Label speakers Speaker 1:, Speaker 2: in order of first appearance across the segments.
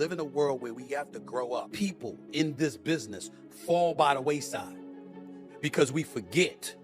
Speaker 1: live in a world where we have to grow up. People in this business fall by the wayside because we forget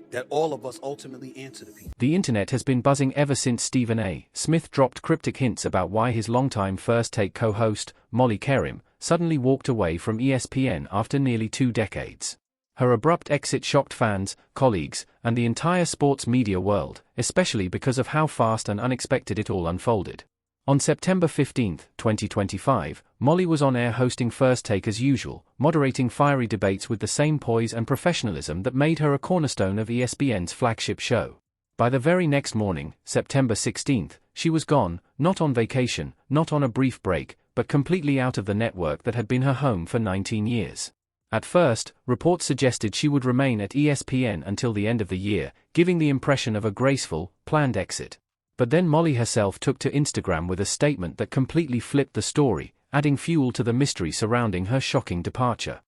Speaker 1: that all of us ultimately answer to people.
Speaker 2: The internet has been buzzing ever since Stephen A. Smith dropped cryptic hints about why his longtime First Take co-host, Molly Qerim, suddenly walked away from ESPN after nearly 2 decades. Her abrupt exit shocked fans, colleagues, and the entire sports media world, especially because of how fast and unexpected it all unfolded. On September 15, 2025, Molly was on air hosting First Take as usual, moderating fiery debates with the same poise and professionalism that made her a cornerstone of ESPN's flagship show. By the very next morning, September 16, she was gone, not on vacation, not on a brief break, but completely out of the network that had been her home for 19 years. At first, reports suggested she would remain at ESPN until the end of the year, giving the impression of a graceful, planned exit. But then Molly herself took to Instagram with a statement that completely flipped the story, adding fuel to the mystery surrounding her shocking departure.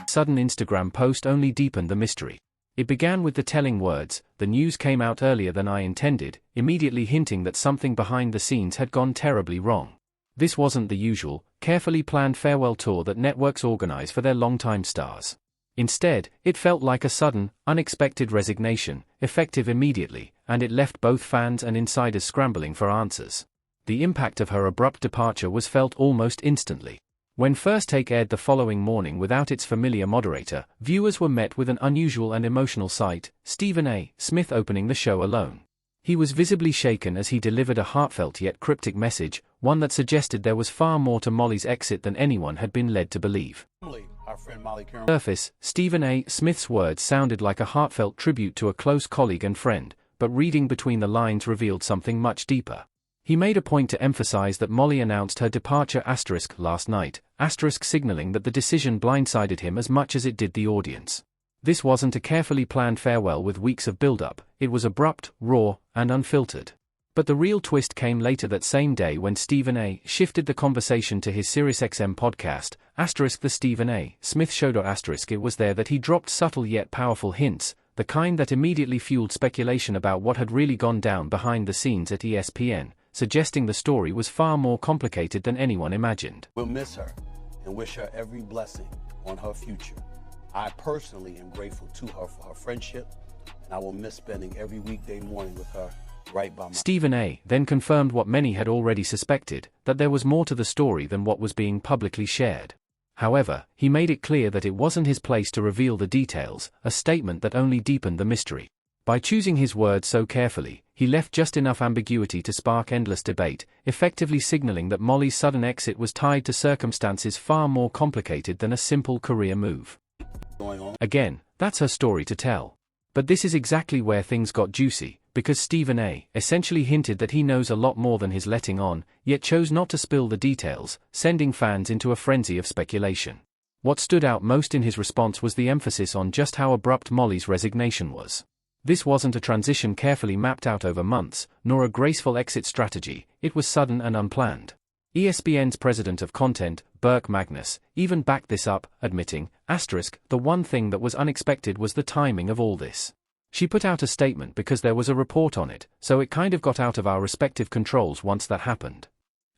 Speaker 2: Sudden Instagram post only deepened the mystery. It began with the telling words, "The news came out earlier than I intended," immediately hinting that something behind the scenes had gone terribly wrong. This wasn't the usual, carefully planned farewell tour that networks organize for their longtime stars. Instead, it felt like a sudden, unexpected resignation, effective immediately, and it left both fans and insiders scrambling for answers. The impact of her abrupt departure was felt almost instantly. When First Take aired the following morning without its familiar moderator, viewers were met with an unusual and emotional sight: Stephen A. Smith opening the show alone. He was visibly shaken as he delivered a heartfelt yet cryptic message, one that suggested there was far more to Molly's exit than anyone had been led to believe.
Speaker 1: Our friend Molly Qerim.
Speaker 2: On the surface, Stephen A. Smith's words sounded like a heartfelt tribute to a close colleague and friend, but reading between the lines revealed something much deeper. He made a point to emphasize that Molly announced her departure last night, signaling that the decision blindsided him as much as it did the audience. This wasn't a carefully planned farewell with weeks of build-up, it was abrupt, raw, and unfiltered. But the real twist came later that same day when Stephen A. shifted the conversation to his SiriusXM podcast, The Stephen A. Smith Show. It was there that he dropped subtle yet powerful hints, the kind that immediately fueled speculation about what had really gone down behind the scenes at ESPN, suggesting the story was far more complicated than anyone imagined.
Speaker 1: We'll miss her and wish her every blessing on her future. I personally am grateful to her for her friendship, and I will miss spending every weekday morning with her right by my side.
Speaker 2: Stephen A. then confirmed what many had already suspected, that there was more to the story than what was being publicly shared. However, he made it clear that it wasn't his place to reveal the details, a statement that only deepened the mystery. By choosing his words so carefully, he left just enough ambiguity to spark endless debate, effectively signaling that Molly's sudden exit was tied to circumstances far more complicated than a simple career move. Again, that's her story to tell. But this is exactly where things got juicy, because Stephen A. essentially hinted that he knows a lot more than he's letting on, yet chose not to spill the details, sending fans into a frenzy of speculation. What stood out most in his response was the emphasis on just how abrupt Molly's resignation was. This wasn't a transition carefully mapped out over months, nor a graceful exit strategy, it was sudden and unplanned. ESPN's president of content, Burke Magnus, even backed this up, admitting, the one thing that was unexpected was the timing of all this. She put out a statement because there was a report on it, so it kind of got out of our respective controls once that happened.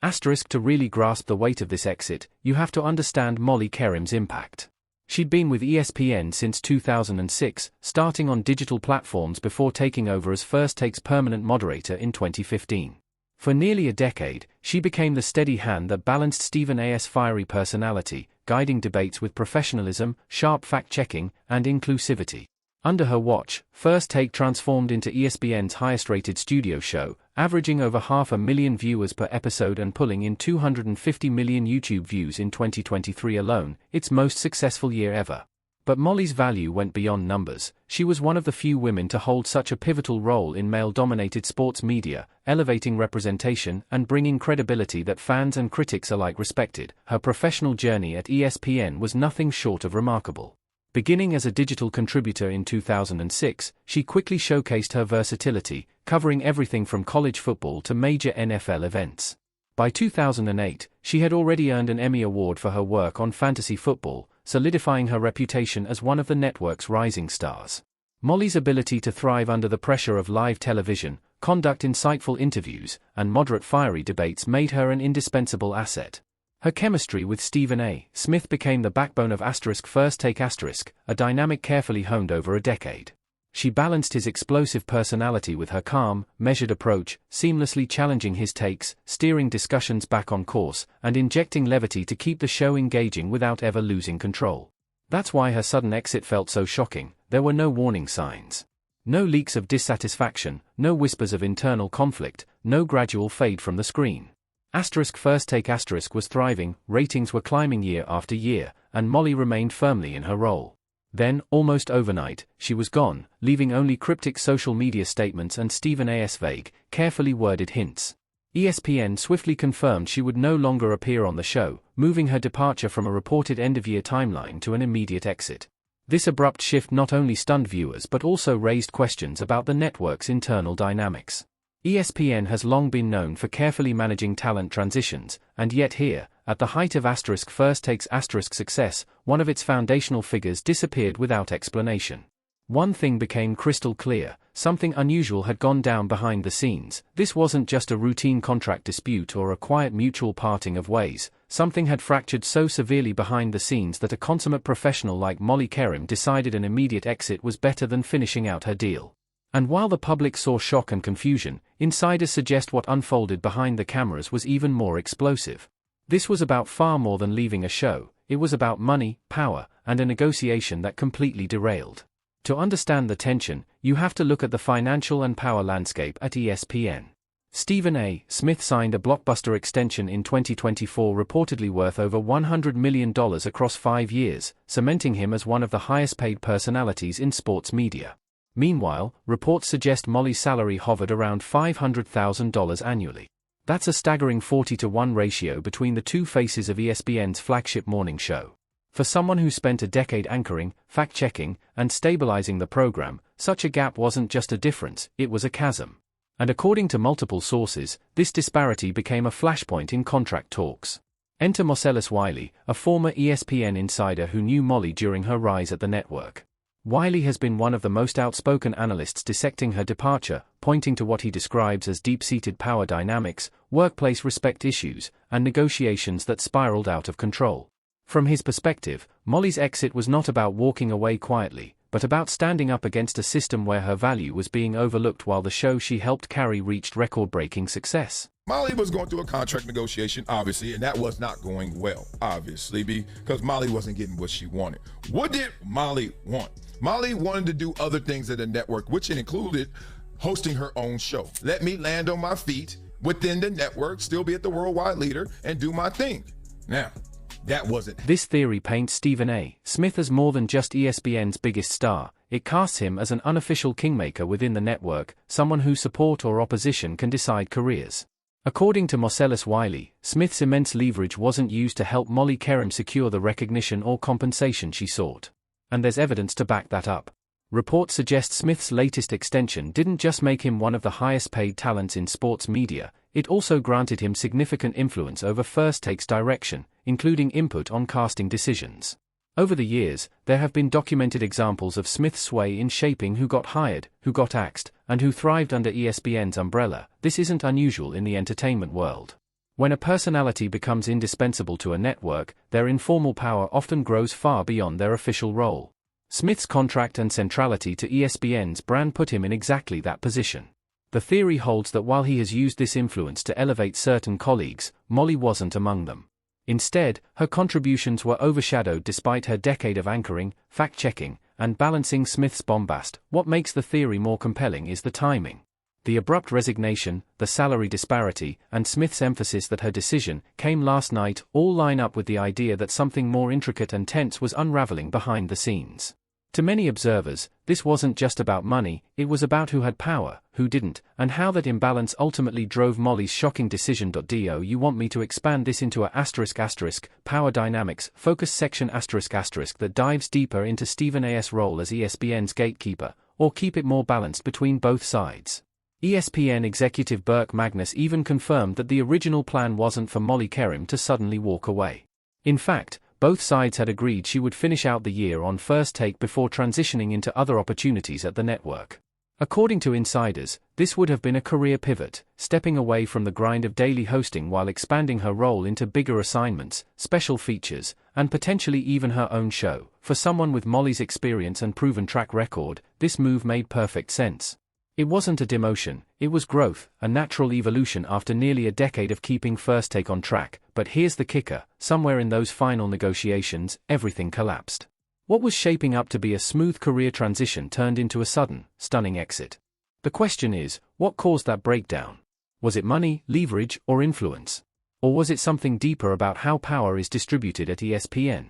Speaker 2: To really grasp the weight of this exit, you have to understand Molly Qerim's impact. She'd been with ESPN since 2006, starting on digital platforms before taking over as First Take's permanent moderator in 2015. For nearly a decade, she became the steady hand that balanced Stephen A.'s fiery personality, guiding debates with professionalism, sharp fact-checking, and inclusivity. Under her watch, First Take transformed into ESPN's highest-rated studio show, averaging over 500,000 viewers per episode and pulling in 250 million YouTube views in 2023 alone, its most successful year ever. But Molly's value went beyond numbers. She was one of the few women to hold such a pivotal role in male-dominated sports media, elevating representation and bringing credibility that fans and critics alike respected. Her professional journey at ESPN was nothing short of remarkable. Beginning as a digital contributor in 2006, she quickly showcased her versatility, covering everything from college football to major NFL events. By 2008, she had already earned an Emmy Award for her work on fantasy football, solidifying her reputation as one of the network's rising stars. Molly's ability to thrive under the pressure of live television, conduct insightful interviews, and moderate fiery debates made her an indispensable asset. Her chemistry with Stephen A. Smith became the backbone of First Take a dynamic carefully honed over a decade. She balanced his explosive personality with her calm, measured approach, seamlessly challenging his takes, steering discussions back on course, and injecting levity to keep the show engaging without ever losing control. That's why her sudden exit felt so shocking. There were no warning signs. No leaks of dissatisfaction, no whispers of internal conflict, no gradual fade from the screen. First Take was thriving, ratings were climbing year after year, and Molly remained firmly in her role. Then, almost overnight, she was gone, leaving only cryptic social media statements and Stephen A.'s vague, carefully worded hints. ESPN swiftly confirmed she would no longer appear on the show, moving her departure from a reported end-of-year timeline to an immediate exit. This abrupt shift not only stunned viewers but also raised questions about the network's internal dynamics. ESPN has long been known for carefully managing talent transitions, and yet here, at the height of First Take's success, one of its foundational figures disappeared without explanation. One thing became crystal clear: something unusual had gone down behind the scenes. This wasn't just a routine contract dispute or a quiet mutual parting of ways. Something had fractured so severely behind the scenes that a consummate professional like Molly Qerim decided an immediate exit was better than finishing out her deal. And while the public saw shock and confusion, insiders suggest what unfolded behind the cameras was even more explosive. This was about far more than leaving a show. It was about money, power, and a negotiation that completely derailed. To understand the tension, you have to look at the financial and power landscape at ESPN. Stephen A. Smith signed a blockbuster extension in 2024 reportedly worth over $100 million across 5 years, cementing him as one of the highest-paid personalities in sports media. Meanwhile, reports suggest Molly's salary hovered around $500,000 annually. That's a staggering 40-to-1 ratio between the two faces of ESPN's flagship morning show. For someone who spent a decade anchoring, fact-checking, and stabilizing the program, such a gap wasn't just a difference, it was a chasm. And according to multiple sources, this disparity became a flashpoint in contract talks. Enter Marcellus Wiley, a former ESPN insider who knew Molly during her rise at the network. Wiley has been one of the most outspoken analysts dissecting her departure, pointing to what he describes as deep-seated power dynamics, workplace respect issues, and negotiations that spiraled out of control. From his perspective, Molly's exit was not about walking away quietly, but about standing up against a system where her value was being overlooked while the show she helped carry reached record-breaking success.
Speaker 3: Molly was going through a contract negotiation, obviously, and that was not going well, obviously, because Molly wasn't getting what she wanted. What did Molly want? Molly wanted to do other things at the network, which included hosting her own show. Let me land on my feet within the network, still be at the worldwide leader, and do my thing. Now, that wasn't.
Speaker 2: This theory paints Stephen A. Smith as more than just ESPN's biggest star. It casts him as an unofficial kingmaker within the network, someone whose support or opposition can decide careers. According to Marcellus Wiley, Smith's immense leverage wasn't used to help Molly Qerim secure the recognition or compensation she sought. And there's evidence to back that up. Reports suggest Smith's latest extension didn't just make him one of the highest-paid talents in sports media, it also granted him significant influence over First Take's direction, including input on casting decisions. Over the years, there have been documented examples of Smith's sway in shaping who got hired, who got axed, and who thrived under ESPN's umbrella. This isn't unusual in the entertainment world. When a personality becomes indispensable to a network, their informal power often grows far beyond their official role. Smith's contract and centrality to ESPN's brand put him in exactly that position. The theory holds that while he has used this influence to elevate certain colleagues, Molly wasn't among them. Instead, her contributions were overshadowed despite her decade of anchoring, fact-checking, and balancing Smith's bombast. What makes the theory more compelling is the timing. The abrupt resignation, the salary disparity, and Smith's emphasis that her decision came last night all line up with the idea that something more intricate and tense was unraveling behind the scenes. To many observers, this wasn't just about money, it was about who had power, who didn't, and how that imbalance ultimately drove Molly's shocking decision. Do you want me to expand this into a power dynamics focus section that dives deeper into Stephen A.'s role as ESPN's gatekeeper, or keep it more balanced between both sides? ESPN executive Burke Magnus even confirmed that the original plan wasn't for Molly Qerim to suddenly walk away. In fact, Both sides had agreed she would finish out the year on First Take before transitioning into other opportunities at the network. According to insiders, this would have been a career pivot, stepping away from the grind of daily hosting while expanding her role into bigger assignments, special features, and potentially even her own show. For someone with Molly's experience and proven track record, this move made perfect sense. It wasn't a demotion, it was growth, a natural evolution after nearly a decade of keeping First Take on track. But here's the kicker: somewhere in those final negotiations, everything collapsed. What was shaping up to be a smooth career transition turned into a sudden, stunning exit. The question is, what caused that breakdown? Was it money, leverage, or influence? Or was it something deeper about how power is distributed at ESPN?